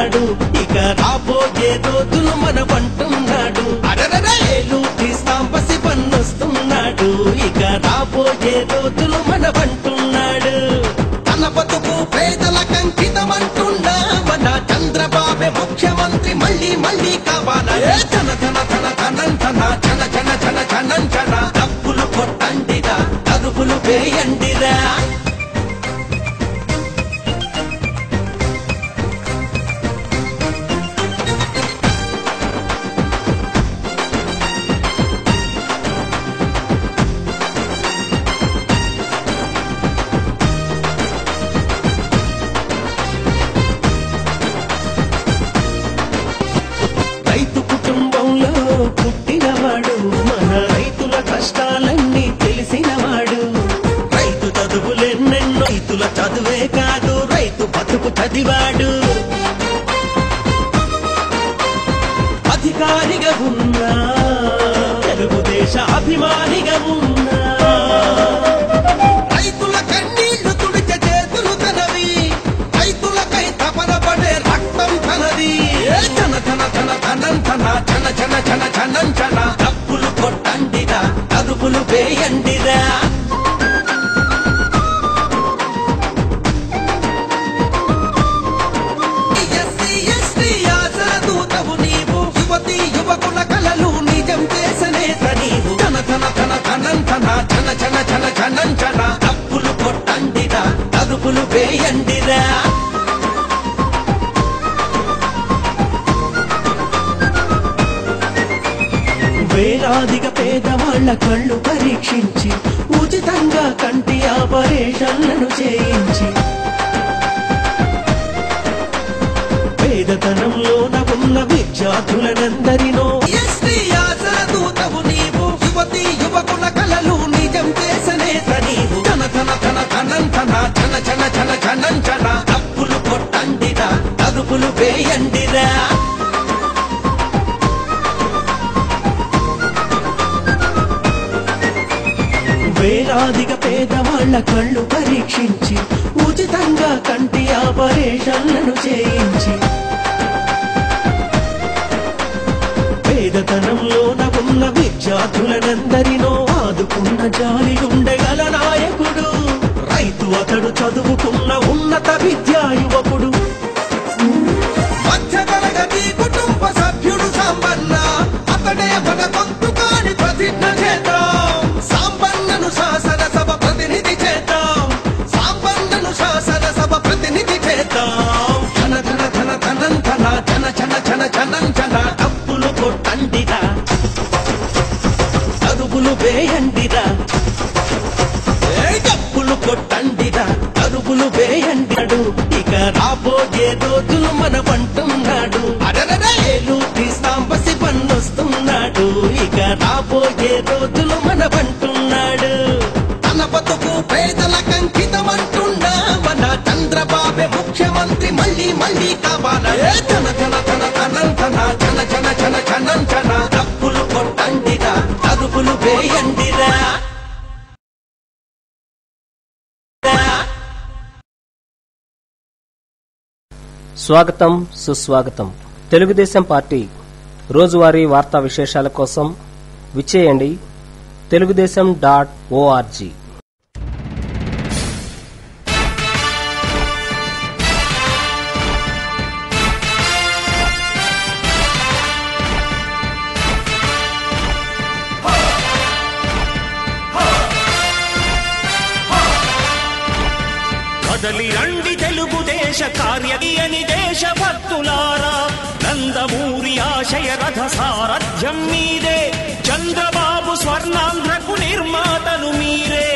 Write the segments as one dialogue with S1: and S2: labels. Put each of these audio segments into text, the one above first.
S1: పంటున్నాడు, ఇక రాబోయే రోజులు మనవంటున్నాడు. ఏలు తీస్తాం పసి పన్నొస్తున్నాడు, ఇక రాబోయే రోజులు మనవంటున్నాడు. తన బతుకు పేదల కంకితమంటున్నా మన చంద్రబాబే ముఖ్యమంత్రి మళ్ళీ మళ్ళీ కావాలా. ధన ధన ధన ధనంధన చన చన చన చనంచన డబ్బులు కొట్టండిరా, తరుపులు వేయండిరా. రైతు కుటుంబంలో పుట్టినవాడు, మన రైతుల కష్టాలన్నీ తెలిసినవాడు. రైతు చదువులెన్నెన్నో, రైతుల చదువే కాదు రైతు బతుకు చదివాడు. అధికారిగా ఉన్నా, తెలుగుదేశ అభిమానిగా ఉన్నా, రైతుల కన్నీళ్లు తుడిచే చేతులు తనవి, రైతులకై తపన పడే రక్తం తనది. ధన ధన ధన ధనంధన చన చన చన చనంచన డబ్బులు కొట్టండిరా, తరుపులు వేయండిరా. ఎస్సీ ఎస్టీ ఆశాదూతవు నీవు, యువతి యువకుల కలలు నిజం చేసనేత నీవు. ధన ధన ధన ధనంధన చన చన చన చనంచన డబ్బులు కొట్టండిరా, తరుపులు వేయండిరా. వేలాదిగా పేదవాళ్ల కళ్ళు పరీక్షించి, ఉచితంగా కంటి ఆపరేషన్లను చేయించి, పేదతనంలోన ఉన్న విద్యార్థులనందరినో ఎస్టీ ఆశాదూతవు నీవు, యువతి యువకుల కలలు నిజం చేసనేత నీవు. ధన ధన ధన ధనంధన చన చన చన చనంచన డబ్బులు కొట్టండిరా, తరుపులు వేయండిరా. వేలాదిగా పేదవాళ్ల కళ్ళు పరీక్షించి, ఉచితంగా కంటి ఆపరేషన్లను చేయించి, పేదతనంలోన ఉన్న విద్యార్థులనందరినో ఆదుకున్న జాలి ఉండగల నాయకుడు రైతు. అతడు చదువుకున్న ఉన్నత విద్యా యువకుడు. మధ్యతరగతి కుటుంబ సభ్యుడు సాంబన్న, అతడే మన గొంతు కాని ప్రతిజ్ఞ చేద్దాం. సాంబన్నను శాసనసభ ప్రతినిధి చేద్దాం, సాంబన్నను శాసనసభ ప్రతినిధి చేద్దాం. ధన ధన ధన ధనంధన చన చన చన చనంచన డబ్బులు కొట్టండిరా, తరుపులు వేయండిరా. డబ్బులు కొట్టండిరా, తరుపులు వేయండిరాడు, ఇక రాబోయే రోజులు మనవంటున్నాడు. ఏలు తీస్తాం పసి పన్నొస్తున్నాడు, ఇక రాబోయే రోజులు మనవంటున్నాడు. తన బతుకు పేదల కంకితమంటున్నా మన చంద్రబాబే ముఖ్యమంత్రి మళ్ళీ మళ్ళీ కావాలా. ధన ధన ధన ధనంధన చన చన చన చనంచన డబ్బులు కొట్టండిరా, తరుపులు వేయండిరా.
S2: స్వాగతం సుస్వాగతం. తెలుగుదేశం పార్టీ రోజువారీ వార్తా విశేషాల కోసం విచ్చేయండి తెలుగుదేశం.org.
S3: కదలి రండి తెలుగుదేశ కార్యని దేశభక్తులారా, నందమూరి ఆశయ రథ సారథ్యం మీదే, చంద్రబాబు స్వర్ణాంధ్రకు నిర్మాతలు మీరే.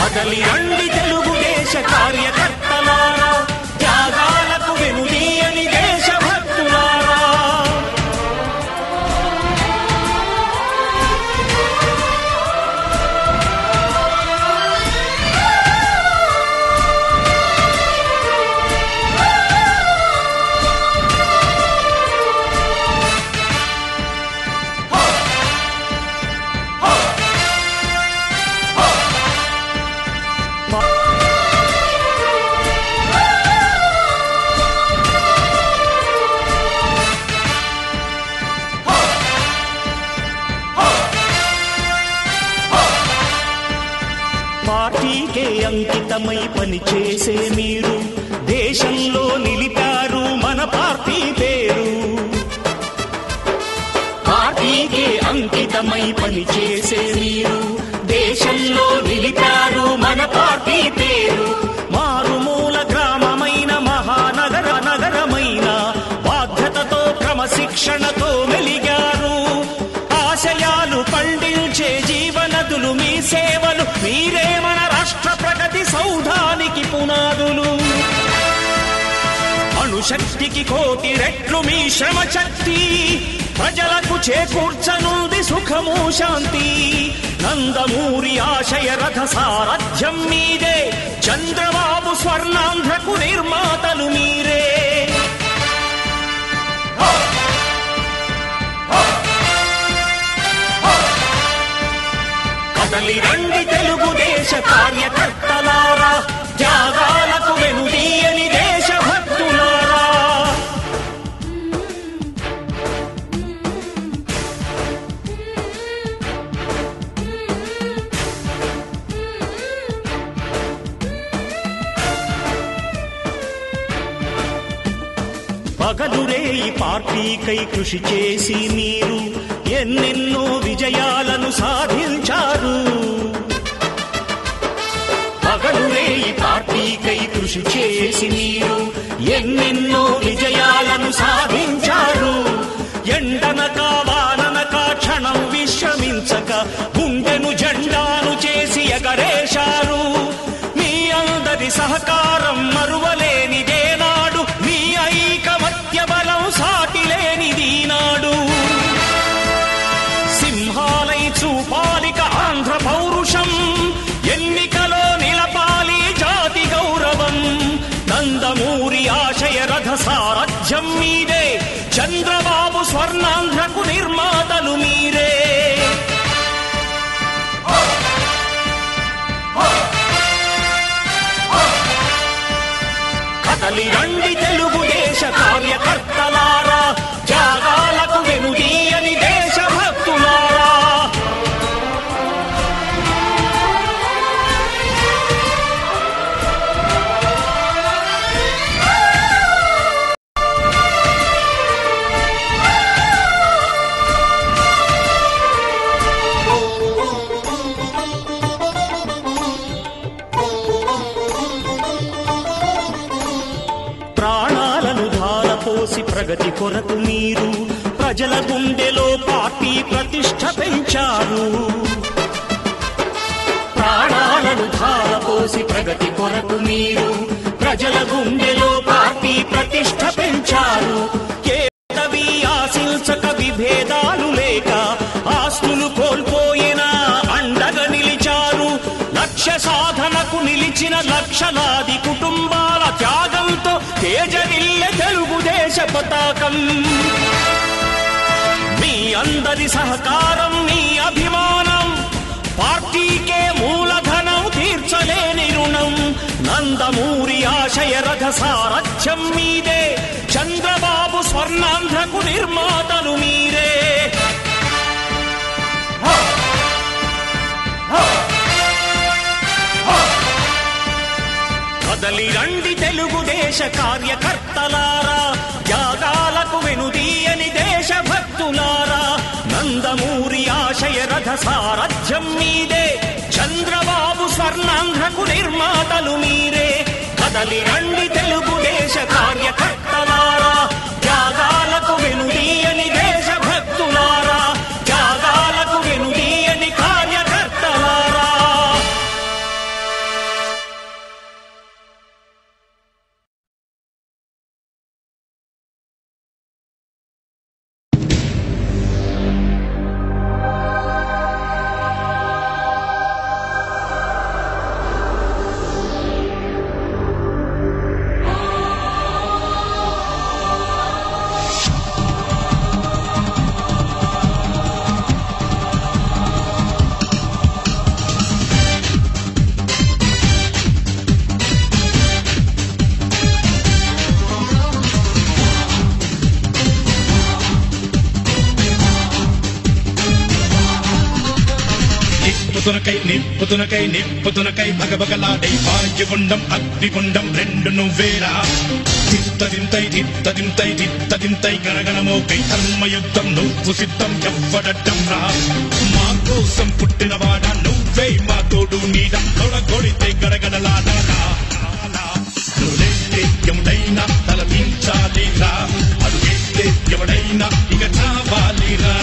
S3: కదలి రండి తెలుగుదేశ కార్యకర్తలారా, త్యాగాలకు వెనుదీయని దేశభక్తులారా. పార్టీకే అంకితమై పనిచేసే మీరు దేశంలో నిలిపారు మన పార్టీ పేరు. పార్టీకే అంకితమై పనిచేసే మీరు దేశంలో నిలిపారు మన పార్టీ పేరు. మారుమూల గ్రామమైన మహానగరమైన బాధ్యతతో క్రమశిక్షణతో మెలిగారు. ఆశయాలు పండించే జీవనదులు మీ సేవలు, మీరే మన రాష్ట్ర ప్రగతి సౌధానికి పునాదులు. అణుశక్తికి కోటి రెట్లు మీ శ్రమ శక్తి, ప్రజలకు చేకూర్చనుంది సుఖము శాంతి. నందమూరి ఆశయ రథ సారథ్యం మీదే, చంద్రబాబు స్వర్ణాంధ్రకు నిర్మాతలు మీరే. కదలి రండి తెలుగుదేశ కార్యకర్తలారా, త్యాగాలకు వెనుదీయని దేశభక్తులారా. పగలురేయి పార్టీకై కృషి చేసి మీరు ఎన్నెన్నో విజయాలను సాధించారు. పగలురేయి పార్టీకై కృషి చేసి మీరు ఎన్నెన్నో విజయాలను సాధించారు. ఎండనక వాననక క్షణం విశ్రమించక గుండెను జెండాను చేసి ఎగరేశారు. మీ అందరి సహకారం మరువలేనిదేనాడు, మీ ఐకమత్య బలం సాటిలేనిదీనాడు. సింహాలై చూపాలిక ఆంధ్ర పౌరుషం, ఎన్నికలో నిలపాలి జాతి గౌరవం. నందమూరి ఆశయ రథ సారథ్యం మీదే, చంద్రబాబు స్వర్ణాంధ్రకు నిర్మాతలు మీరే. కదలి రండి తెలుగుదేశ కార్యకర్తలారా, త్యాగాలకు వెనుదీయని దేశభక్తులారా. ప్రాణాలను ధారపోసి ప్రగతి కొరకు మీరు ప్రజల గుండెలో పార్టీ ప్రతిష్ఠ పెంచారు. ప్రాణాలను ధారపోసి ప్రగతి కొరకు మీరు ప్రజల గుండెలో పార్టీ ప్రతిష్ఠ పెంచారు. కేవీ ఆశించక విభేదాలు లేక ఆస్తులు కోల్పోయినా అండగా నిలిచారు. లక్ష్య సాధనకు నిలిచిన లక్షలాది కుటుంబాల త్యాగంతో తేజరిల్లె తెలుగుదేశ పతాకం. మీ అందరి సహకారం, మీ అభిమానం పార్టీకే మూలధనం, తీర్చలేని రుణం. నందమూరి ఆశయ రథ సారథ్యం మీదే, చంద్రబాబు స్వర్ణాంధ్రకు నిర్మాతలు మీరే. కదలి రండి తెలుగుదేశ కార్యకర్తలారా, త్యాగాలకు వెనుదీయని దేశభక్తులారా. నందమూరి ఆశయ రథ సారథ్యం మీదే, చంద్రబాబు స్వర్ణాంధ్రకు నిర్మాతలు మీరే. కదలి రండి తెలుగుదేశ కార్యకర్తలారా, త్యాగాలకు వెనుదీయని దేశభక్తులారా, త్యాగాలకు వెనుదీయని కార్యకర్తలారా.
S4: నిప్పుతునకై భగభగలాడే వాయుగుండం అగ్నిగుండం రెండు నువ్వేరా తిత్తదింతై గణగణమోకై ధర్మయుద్ధం నువ్వు సిద్ధం ఎవ్వడడ్డం రా మా కోసం పుట్టినవాడా నువ్వే మా తోడు నీడ తొడగొడితే గడగడలాడారా ఎవడైనా తలపించాలిరా అడుగేస్తే ఎవడైనా ఇక చావాలిరా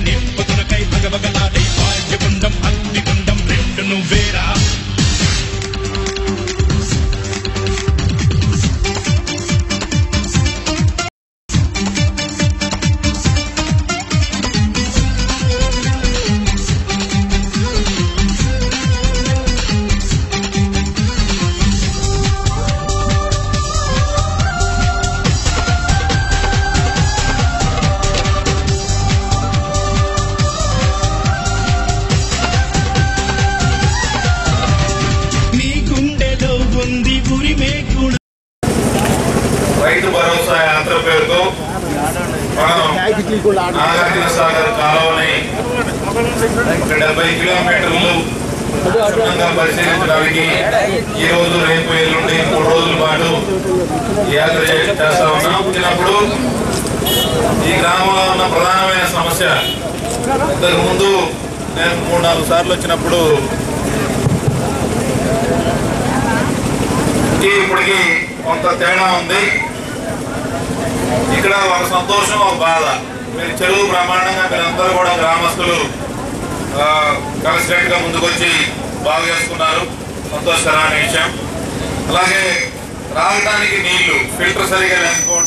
S4: నిప్పుతునకై భగభగలాడే వాయుగుండం అగ్నిగుండం రెండు నువ్వేరా
S5: రైతు భరోసా యాత్ర పేరుతో నాగార్జున సాగర్ కాలువని 70 కిలోమీటర్లు క్షుణ్ణంగా పరిశీలించడానికి ఈ రోజు రేపు ఎల్లుండి 3 రోజుల పాటు యాత్ర చేస్తా ఉన్నాం. వచ్చినప్పుడు ఈ గ్రామంలో ఉన్న ప్రధానమైన సమస్య, ఇంతకు ముందు నేను 3-4 సార్లు వచ్చినప్పుడు ఇప్పటికి కొంత తేడా ఉంది. ఇక్కడ ఒక సంతోషం, ఒక బాధ. మీరు చెరువు బ్రహ్మాండంగా మీరందరూ కూడా గ్రామస్తులు కలిసినట్టుగా ముందుకొచ్చి బాగు చేసుకున్నారు, సంతోషకరమైన విషయం. అలాగే రావడానికి నీళ్లు ఫిల్టర్ సరిగా లేకపోవడం